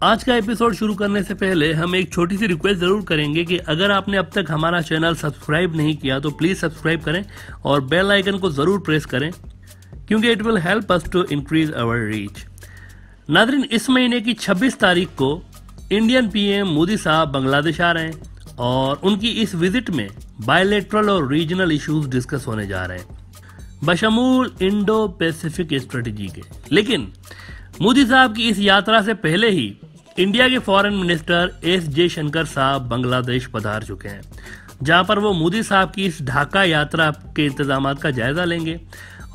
आज का एपिसोड शुरू करने से पहले हम एक छोटी सी रिक्वेस्ट जरूर करेंगे कि अगर आपने अब तक हमारा चैनल सब्सक्राइब नहीं किया तो प्लीज सब्सक्राइब करें और बेल आइकन को जरूर प्रेस करें क्योंकि it will help us to increase our reach. नादरीन, इस महीने की 26 तारीख को इंडियन पीएम मोदी साहब बांग्लादेश आ रहे हैं और उनकी इस विजिट में बायलैटरल और रीजनल इश्यूज डिस्कस होने जा रहे हैं बशमूल इंडो पैसिफिक स्ट्रेटेजी के। लेकिन मोदी साहब की इस यात्रा से पहले ही इंडिया के फॉरेन मिनिस्टर एस जयशंकर साहब बांग्लादेश पधार चुके हैं, जहां पर वो मोदी साहब की इस ढाका यात्रा के इंतजाम का जायजा लेंगे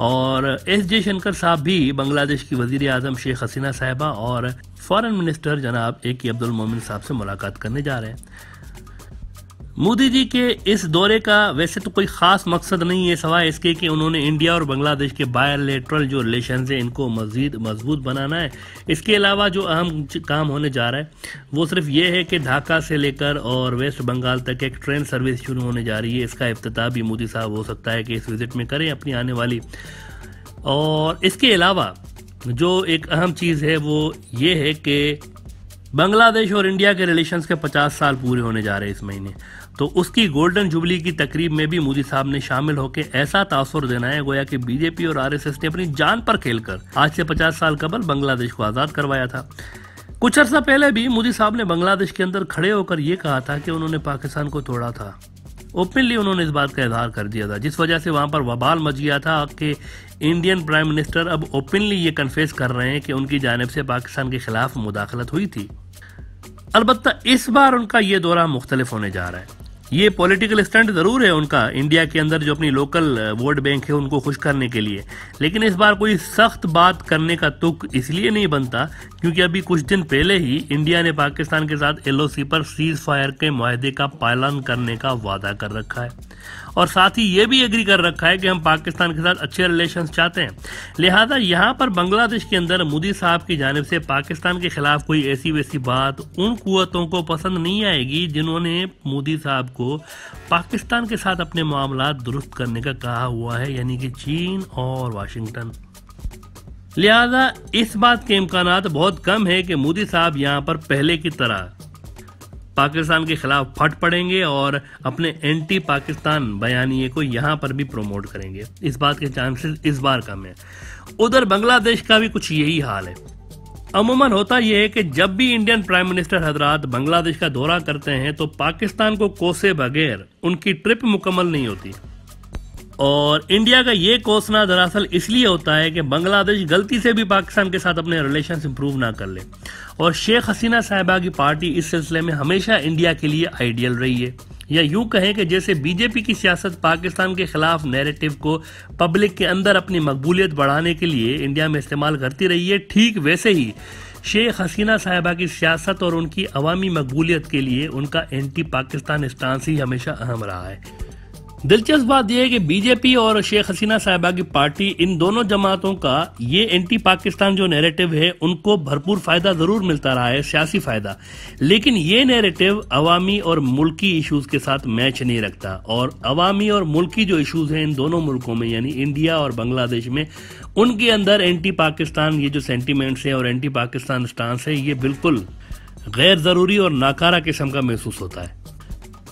और एस जयशंकर साहब भी बांग्लादेश की वजीर आजम शेख हसीना साहिबा और फॉरेन मिनिस्टर जनाब ए.के. अब्दुल मोमिन साहब से मुलाकात करने जा रहे हैं। मोदी जी के इस दौरे का वैसे तो कोई खास मकसद नहीं है सिवाय इसके कि उन्होंने इंडिया और बांग्लादेश के बायलैटरल जो रिलेशंस हैं इनको मजीद मजबूत बनाना है। इसके अलावा जो अहम काम होने जा रहा है वो सिर्फ ये है कि ढाका से लेकर और वेस्ट बंगाल तक एक ट्रेन सर्विस शुरू होने जा रही है। इसका इफ्तिताह भी मोदी साहब हो सकता है कि इस विजिट में करें अपनी आने वाली। और इसके अलावा जो एक अहम चीज़ है वो ये है कि बांग्लादेश और इंडिया के रिलेशंस के 50 साल पूरे होने जा रहे हैं इस महीने, तो उसकी गोल्डन जुबली की तकरीब में भी मोदी साहब ने शामिल होकर ऐसा तासुर देना है गोया कि बीजेपी और आरएसएस ने अपनी जान पर खेलकर आज से 50 साल कबल बांग्लादेश को आजाद करवाया था। कुछ अर्सा पहले भी मोदी साहब ने बांग्लादेश के अंदर खड़े होकर यह कहा था कि उन्होंने पाकिस्तान को तोड़ा था। ओपनली उन्होंने इस बात का इजहार कर दिया था, जिस वजह से वहां पर वबाल मच गया था कि इंडियन प्राइम मिनिस्टर अब ओपनली ये कन्फेस कर रहे हैं कि उनकी जानिब से पाकिस्तान के खिलाफ मुदाखलत हुई थी। अलबत्ता इस बार उनका ये दौरा मुख्तलिफ होने जा रहा है। ये पॉलिटिकल स्टंट जरूर है उनका इंडिया के अंदर जो अपनी लोकल वोट बैंक है उनको खुश करने के लिए, लेकिन इस बार कोई सख्त बात करने का तुक इसलिए नहीं बनता क्योंकि अभी कुछ दिन पहले ही इंडिया ने पाकिस्तान के साथ एलओसी पर सीज फायर के मुआहदे का पालन करने का वादा कर रखा है और साथ ही ये भी एग्री कर रखा है कि हम पाकिस्तान के साथ अच्छे रिलेशंस चाहते हैं। लिहाजा यहाँ पर बांग्लादेश के अंदर मोदी साहब की जानिब से पाकिस्तान के खिलाफ कोई ऐसी वैसी बात उन कुव्वतों को पसंद नहीं आएगी जिन्होंने मोदी साहब को पाकिस्तान के साथ अपने मामला दुरुस्त करने का कहा हुआ है, यानी कि चीन और वाशिंगटन। लिहाजा इस बात के इम्कानात बहुत कम है कि मोदी साहब यहाँ पर पहले की तरह पाकिस्तान के खिलाफ फट पड़ेंगे और अपने एंटी पाकिस्तान बयानिए को यहाँ पर भी प्रमोट करेंगे। इस बात के चांसेस इस बार कम है। उधर बांग्लादेश का भी कुछ यही हाल है। अमूमन होता यह है कि जब भी इंडियन प्राइम मिनिस्टर हजरात बांग्लादेश का दौरा करते हैं तो पाकिस्तान को कोसे बगैर उनकी ट्रिप मुकम्मल नहीं होती और इंडिया का ये कोसना दरअसल इसलिए होता है कि बांग्लादेश गलती से भी पाकिस्तान के साथ अपने रिलेशंस इंप्रूव ना कर ले। और शेख हसीना साहिबा की पार्टी इस सिलसिले में हमेशा इंडिया के लिए आइडियल रही है, या यूं कहें कि जैसे बीजेपी की सियासत पाकिस्तान के खिलाफ नैरेटिव को पब्लिक के अंदर अपनी मकबूलियत बढ़ाने के लिए इंडिया में इस्तेमाल करती रही है, ठीक वैसे ही शेख हसीना साहिबा की सियासत और उनकी अवामी मकबूलियत के लिए उनका एंटी पाकिस्तान स्टांस ही हमेशा अहम रहा है। दिलचस्प बात यह है कि बीजेपी और शेख हसीना साहिबा की पार्टी इन दोनों जमातों का ये एंटी पाकिस्तान जो नैरेटिव है उनको भरपूर फायदा जरूर मिलता रहा है, सियासी फायदा, लेकिन ये नैरेटिव अवामी और मुल्की इश्यूज के साथ मैच नहीं रखता और अवामी और मुल्की जो इश्यूज हैं इन दोनों मुल्कों में यानी इंडिया और बांग्लादेश में, उनके अंदर एंटी पाकिस्तान ये जो सेंटीमेंट्स है और एंटी पाकिस्तान स्टांस है ये बिल्कुल गैर जरूरी और नाकारा किस्म का महसूस होता है।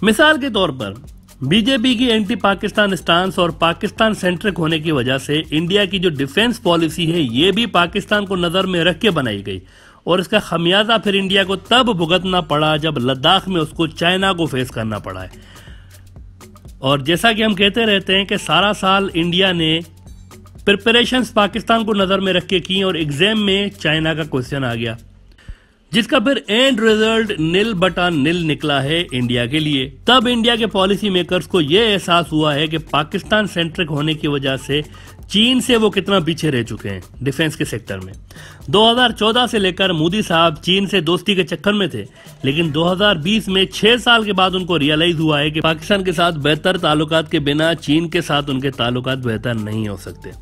मिसाल के तौर पर बीजेपी की एंटी पाकिस्तान स्टांस और पाकिस्तान सेंट्रिक होने की वजह से इंडिया की जो डिफेंस पॉलिसी है ये भी पाकिस्तान को नजर में रख के बनाई गई और इसका खमियाजा फिर इंडिया को तब भुगतना पड़ा जब लद्दाख में उसको चाइना को फेस करना पड़ा है। और जैसा कि हम कहते रहते हैं कि सारा साल इंडिया ने प्रिपरेशंस पाकिस्तान को नजर में रख के की और एग्जाम में चाइना का क्वेश्चन आ गया जिसका फिर एंड रिजल्ट निल बटा निल निकला है इंडिया के लिए। तब इंडिया के पॉलिसी मेकर्स को यह एहसास हुआ है कि पाकिस्तान सेंट्रिक होने की वजह से चीन से वो कितना पीछे रह चुके हैं डिफेंस के सेक्टर में। 2014 से लेकर मोदी साहब चीन से दोस्ती के चक्कर में थे, लेकिन 2020 में 6 साल के बाद उनको रियलाइज हुआ है कि पाकिस्तान के साथ बेहतर ताल्लुकात के बिना चीन के साथ उनके ताल्लुकात बेहतर नहीं हो सकते।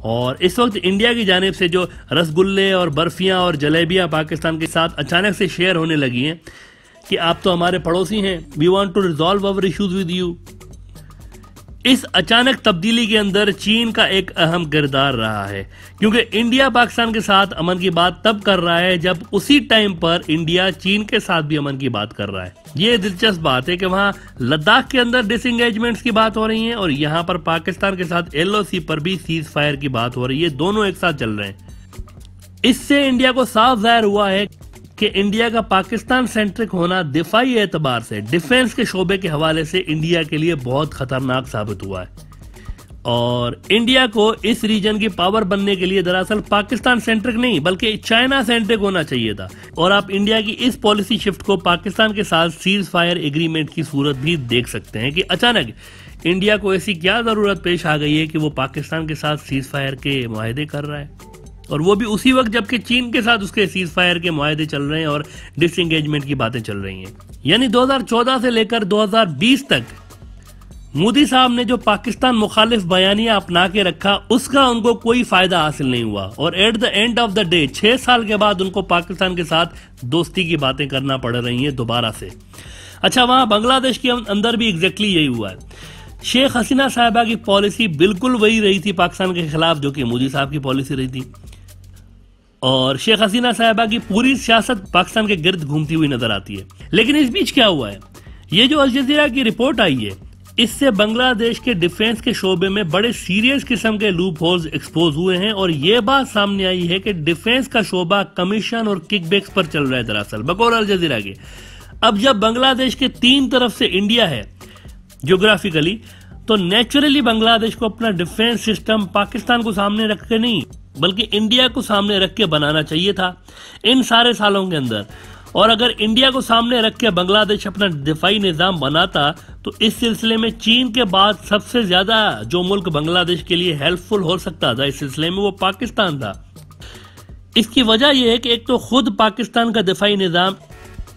और इस वक्त इंडिया की जानिब से जो रसगुल्ले और बर्फियां और जलेबियां पाकिस्तान के साथ अचानक से शेयर होने लगी हैं कि आप तो हमारे पड़ोसी हैं, we want to resolve our issues with you, इस अचानक तब्दीली के अंदर चीन का एक अहम किरदार रहा है, क्योंकि इंडिया पाकिस्तान के साथ अमन की बात तब कर रहा है जब उसी टाइम पर इंडिया चीन के साथ भी अमन की बात कर रहा है। ये दिलचस्प बात है कि वहां लद्दाख के अंदर डिसएंगेजमेंट्स की बात हो रही है और यहां पर पाकिस्तान के साथ LOC पर भी सीज फायर की बात हो रही है, दोनों एक साथ चल रहे हैं। इससे इंडिया को साफ जाहिर हुआ है कि इंडिया का पाकिस्तान सेंट्रिक होना दिफाई एतबार से, डिफेंस के शोबे के हवाले से इंडिया के लिए बहुत खतरनाक साबित हुआ है और इंडिया को इस रीजन की पावर बनने के लिए दरअसल पाकिस्तान सेंट्रिक नहीं बल्कि चाइना सेंट्रिक होना चाहिए था। और आप इंडिया की इस पॉलिसी शिफ्ट को पाकिस्तान के साथ सीज फायर एग्रीमेंट की सूरत भी देख सकते हैं कि अचानक इंडिया को ऐसी क्या जरूरत पेश आ गई है कि वो पाकिस्तान के साथ सीज फायर के मुआहदे कर रहा है, और वो भी उसी वक्त जबकि चीन के साथ उसके सीज फायर के मुआहदे चल रहे हैं और डिसएंगेजमेंट की बातें चल रही हैं। यानी 2014 से लेकर 2020 तक मोदी साहब ने जो पाकिस्तान मुखालिफ बयानिया अपना के रखा उसका उनको कोई फायदा हासिल नहीं हुआ और at the end of the day 6 साल के बाद उनको पाकिस्तान के साथ दोस्ती की बातें करना पड़ रही हैं दोबारा से। अच्छा, वहां बांग्लादेश के अंदर भी एग्जैक्टली यही हुआ है। शेख हसीना साहिबा की पॉलिसी बिल्कुल वही रही थी पाकिस्तान के खिलाफ जो कि मोदी साहब की पॉलिसी रही थी और शेख हसीना साहिबा की पूरी सियासत पाकिस्तान के गिर्द घूमती हुई नजर आती है। लेकिन इस बीच क्या हुआ है, ये जो अल जजीरा की रिपोर्ट आई है इससे बांग्लादेश के डिफेंस के शोबे में बड़े सीरियस किस्म के लूप होल्स एक्सपोज हुए हैं और ये बात सामने आई है कि डिफेंस का शोबा कमीशन और किकबैक्स पर चल रहा है दरअसल बकौल अल जजीरा के। अब जब बांग्लादेश के 3 तरफ से इंडिया है ज्योग्राफिकली, तो नेचुरली बांग्लादेश को अपना डिफेंस सिस्टम पाकिस्तान को सामने रख के नहीं बल्कि इंडिया को सामने रख के बनाना चाहिए था इन सारे सालों के अंदर। और अगर इंडिया को सामने रख के बांग्लादेश अपना दिफाई निजाम बनाता तो इस सिलसिले में चीन के बाद सबसे ज्यादा जो मुल्क बांग्लादेश के लिए हेल्पफुल हो सकता था इस सिलसिले में वो पाकिस्तान था। इसकी वजह यह है कि एक तो खुद पाकिस्तान का दिफाई निजाम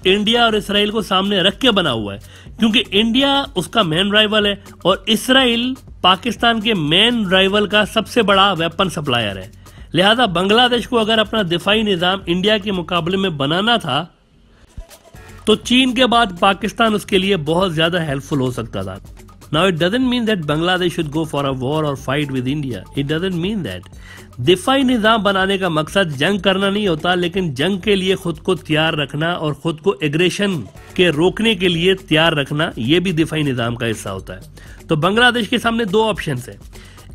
इंडिया और इसराइल को सामने रख के बना हुआ है, क्योंकि इंडिया उसका मेन राइवल है और इसराइल पाकिस्तान के मेन राइवल का सबसे बड़ा वेपन सप्लायर है। लिहाजा बांग्लादेश को अगर अपना दिफाई निजाम इंडिया के मुकाबले में बनाना था तो चीन के बाद पाकिस्तान उसके लिए बहुत ज्यादा हेल्पफुल हो सकता था। Now it doesn't mean that Bangladesh should go for a war और fight with India, it doesn't mean that. दिफाई निजाम बनाने का मकसद जंग करना नहीं होता, लेकिन जंग के लिए खुद को तैयार रखना और खुद को एग्रेशन के रोकने के लिए तैयार रखना, यह भी दिफाई निजाम का हिस्सा होता है। तो बांग्लादेश के सामने 2 ऑप्शन है।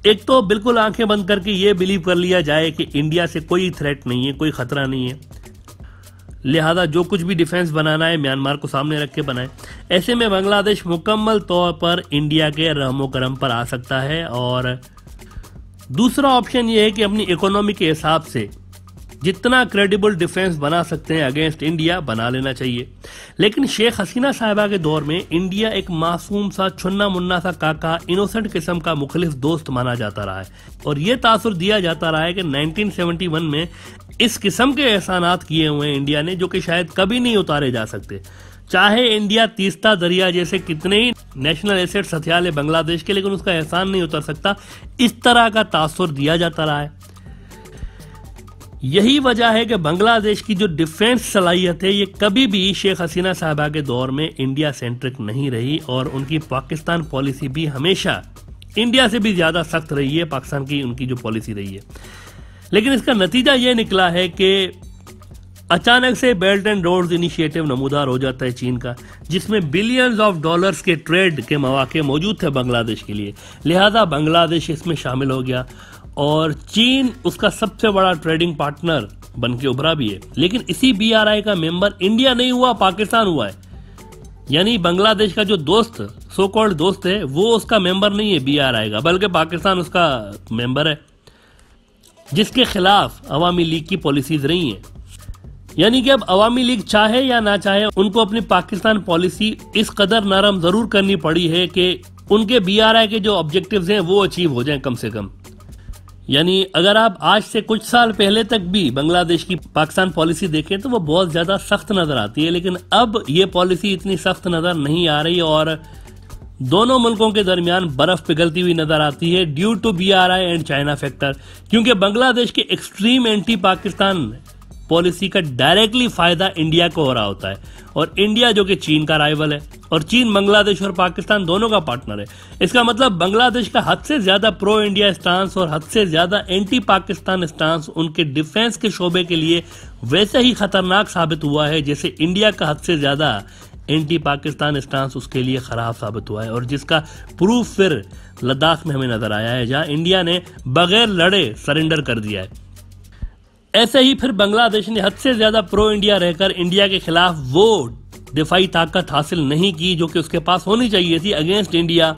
एक तो बिल्कुल आंखें बंद करके ये बिलीव कर लिया जाए कि इंडिया से कोई थ्रेट नहीं है, कोई खतरा नहीं है, लिहाजा जो कुछ भी डिफेंस बनाना है म्यांमार को सामने रख के बनाए। ऐसे में बांग्लादेश मुकम्मल तौर पर इंडिया के रहमो करम पर आ सकता है। और दूसरा ऑप्शन ये है कि अपनी इकोनॉमी के हिसाब से जितना क्रेडिबल डिफेंस बना सकते हैं अगेंस्ट इंडिया बना लेना चाहिए। लेकिन शेख हसीना साहिबा के दौर में इंडिया एक मासूम सा छुन्ना मुन्ना सा काका इनोसेंट किस्म का मुखलिफ दोस्त माना जाता रहा है और यह तासुर दिया जाता रहा है कि 1971 में इस किस्म के एहसानात किए हुए हैं इंडिया ने जो कि शायद कभी नहीं उतारे जा सकते। चाहे इंडिया तीस्ता दरिया जैसे कितने ही नेशनल एसेट्स हथियार ले बांग्लादेश के, लेकिन उसका एहसान नहीं उतर सकता। इस तरह का तासुर दिया जाता रहा है। यही वजह है कि बांग्लादेश की जो डिफेंस सलाहियत है ये कभी भी शेख हसीना साहिबा के दौर में इंडिया सेंट्रिक नहीं रही और उनकी पाकिस्तान पॉलिसी भी हमेशा इंडिया से भी ज्यादा सख्त रही है, पाकिस्तान की उनकी जो पॉलिसी रही है। लेकिन इसका नतीजा ये निकला है कि अचानक से बेल्ट एंड रोड्स इनिशिएटिव नमूदार हो जाता है चीन का, जिसमें बिलियंस ऑफ डॉलर्स के ट्रेड के मौके मौजूद थे बांग्लादेश के लिए। लिहाजा बांग्लादेश इसमें शामिल हो गया और चीन उसका सबसे बड़ा ट्रेडिंग पार्टनर बन के उभरा भी है। लेकिन इसी BRI का मेंबर इंडिया नहीं हुआ, पाकिस्तान हुआ है। यानी बांग्लादेश का जो दोस्त, सो कॉल्ड दोस्त है, वो उसका मेंबर नहीं है BRI का, बल्कि पाकिस्तान उसका मेंबर है, जिसके खिलाफ अवामी लीग की पॉलिसीज रही हैं। यानी कि अब अवामी लीग चाहे या ना चाहे उनको अपनी पाकिस्तान पॉलिसी इस कदर नरम जरूर करनी पड़ी है कि उनके BRI के जो ऑब्जेक्टिव्स हैं वो अचीव हो जाएं कम से कम। यानी अगर आप आज से कुछ साल पहले तक भी बांग्लादेश की पाकिस्तान पॉलिसी देखें तो वो बहुत ज्यादा सख्त नजर आती है, लेकिन अब ये पॉलिसी इतनी सख्त नजर नहीं आ रही और दोनों मुल्कों के दरमियान बर्फ पिघलती हुई नजर आती है due to BRI and China factor. क्योंकि बांग्लादेश के एक्सट्रीम एंटी पाकिस्तान पॉलिसी का डायरेक्टली फायदा इंडिया को हो रहा होता है। और इंडिया जो कि चीन का राइवल है, और चीन बांग्लादेश और पाकिस्तान दोनों का पार्टनर है। इसका मतलब बांग्लादेश का हद से ज्यादा प्रो इंडिया स्टांस और हद से ज्यादा एंटी पाकिस्तान स्टांस उनके डिफेंस के शोबे के लिए वैसे ही खतरनाक साबित हुआ है जैसे इंडिया का हद से ज्यादा एंटी पाकिस्तान स्टांस उसके लिए खराब साबित हुआ है, और जिसका प्रूफ फिर लद्दाख में हमें नजर आया है, जहां इंडिया ने बगैर लड़े सरेंडर कर दिया है। ऐसे ही फिर बांग्लादेश ने हद से ज्यादा प्रो इंडिया रहकर इंडिया के खिलाफ वो दिफाई ताकत हासिल नहीं की जो कि उसके पास होनी चाहिए थी अगेंस्ट इंडिया।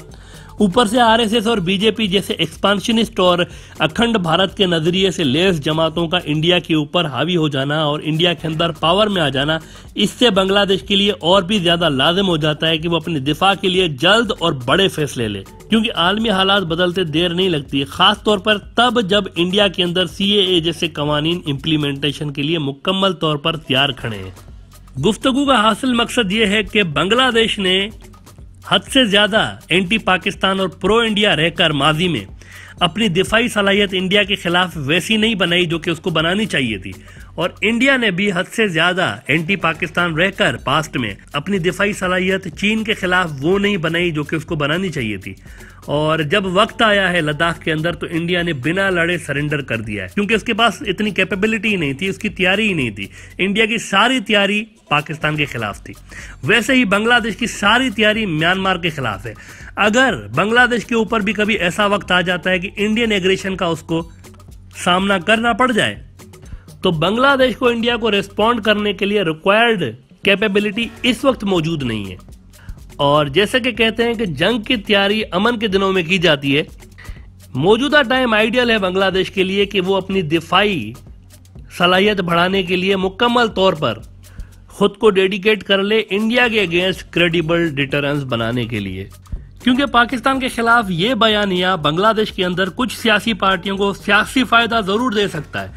ऊपर से आरएसएस और बीजेपी जैसे एक्सपांशनिस्ट और अखंड भारत के नजरिए से लेस जमातों का इंडिया के ऊपर हावी हो जाना और इंडिया के अंदर पावर में आ जाना, इससे बांग्लादेश के लिए और भी ज्यादा लाजिम हो जाता है कि वो अपने दिफा के लिए जल्द और बड़े फैसले ले, क्योंकि आलमी हालात बदलते देर नहीं लगती है, खास तौर पर तब जब इंडिया के अंदर CAA जैसे कवानीन इम्प्लीमेंटेशन के लिए मुकम्मल तौर पर तैयार खड़े हैं। गुफ्तगू का हासिल मकसद ये है कि बांग्लादेश ने हद से ज्यादा एंटी पाकिस्तान और प्रो इंडिया रहकर माजी में अपनी दिफाई सलाहियत इंडिया के खिलाफ वैसी नहीं बनाई जो कि उसको बनानी चाहिए थी, और इंडिया ने भी हद से ज्यादा एंटी पाकिस्तान रहकर पास्ट में अपनी दिफाई सलाहियत चीन के खिलाफ वो नहीं बनाई जो कि उसको बनानी चाहिए थी। और जब वक्त आया है लद्दाख के अंदर तो इंडिया ने बिना लड़े सरेंडर कर दिया है, क्योंकि उसके पास इतनी कैपेबिलिटी ही नहीं थी, उसकी तैयारी ही नहीं थी। इंडिया की सारी तैयारी पाकिस्तान के खिलाफ थी। वैसे ही बांग्लादेश की सारी तैयारी म्यांमार के खिलाफ है। अगर बांग्लादेश के ऊपर भी कभी ऐसा वक्त आ जाता है कि इंडियन एग्रेशन का उसको सामना करना पड़ जाए, तो बांग्लादेश को इंडिया को रिस्पॉन्ड करने के लिए रिक्वायर्ड कैपेबिलिटी इस वक्त मौजूद नहीं है। और जैसे कि कहते हैं कि जंग की तैयारी अमन के दिनों में की जाती है, मौजूदा टाइम आइडियल है बांग्लादेश के लिए कि वो अपनी दिफाई सलाहियत बढ़ाने के लिए मुकम्मल तौर पर खुद को डेडिकेट कर ले इंडिया के अगेंस्ट क्रेडिबल डिटरेंस बनाने के लिए, क्योंकि पाकिस्तान के खिलाफ ये बयानिया बांग्लादेश के अंदर कुछ सियासी पार्टियों को सियासी फायदा जरूर दे सकता है,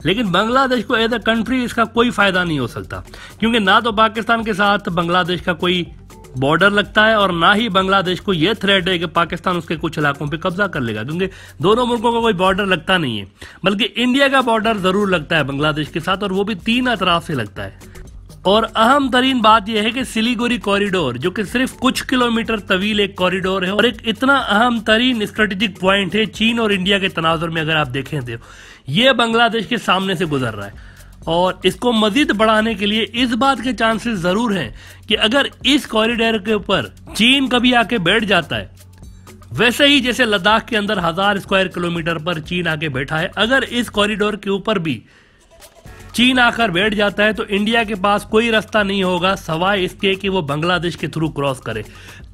लेकिन बांग्लादेश को एज ए कंट्री इसका कोई फायदा नहीं हो सकता, क्योंकि ना तो पाकिस्तान के साथ बांग्लादेश का कोई बॉर्डर लगता है और ना ही बांग्लादेश को यह थ्रेट है कि पाकिस्तान उसके कुछ इलाकों पे कब्जा कर लेगा, क्योंकि दोनों मुल्कों का कोई बॉर्डर लगता नहीं है, बल्कि इंडिया का बॉर्डर जरूर लगता है बांग्लादेश के साथ, और वो भी 3 अतराफ से लगता है। और अहम तरीन बात यह है कि सिलीगुड़ी कॉरिडोर, जो कि सिर्फ कुछ किलोमीटर तवील एक कॉरिडोर है और एक इतना अहम तरीन स्ट्रेटेजिक पॉइंट है चीन और इंडिया के तनाजुर में, अगर आप देखें तो ये बांग्लादेश के सामने से गुजर रहा है। और इसको मजीद बढ़ाने के लिए इस बात के चांसेस जरूर हैं कि अगर इस कॉरिडोर के ऊपर चीन कभी आके बैठ जाता है, वैसे ही जैसे लद्दाख के अंदर 1000 स्क्वायर किलोमीटर पर चीन आके बैठा है, अगर इस कॉरिडोर के ऊपर भी चीन आकर बैठ जाता है तो इंडिया के पास कोई रास्ता नहीं होगा सवाए इसके कि वो बांग्लादेश के थ्रू क्रॉस करे।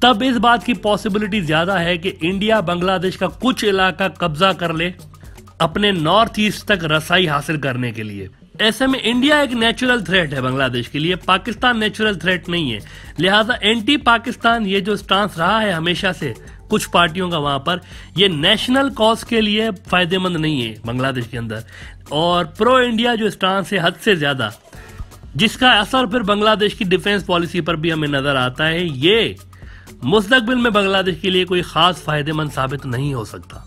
तब इस बात की पॉसिबिलिटी ज्यादा है कि इंडिया बांग्लादेश का कुछ इलाका कब्जा कर ले अपने नॉर्थ ईस्ट तक रसाई हासिल करने के लिए। ऐसे में इंडिया एक नेचुरल थ्रेट है बांग्लादेश के लिए, पाकिस्तान नेचुरल थ्रेट नहीं है। लिहाजा एंटी पाकिस्तान ये जो स्टांस रहा है हमेशा से कुछ पार्टियों का वहां पर, ये नेशनल कॉज के लिए फायदेमंद नहीं है बांग्लादेश के अंदर। और प्रो इंडिया जो स्टांस है हद से ज्यादा, जिसका असर फिर बांग्लादेश की डिफेंस पॉलिसी पर भी हमें नजर आता है, ये मुस्तकबिल में बांग्लादेश के लिए कोई खास फायदेमंद साबित नहीं हो सकता।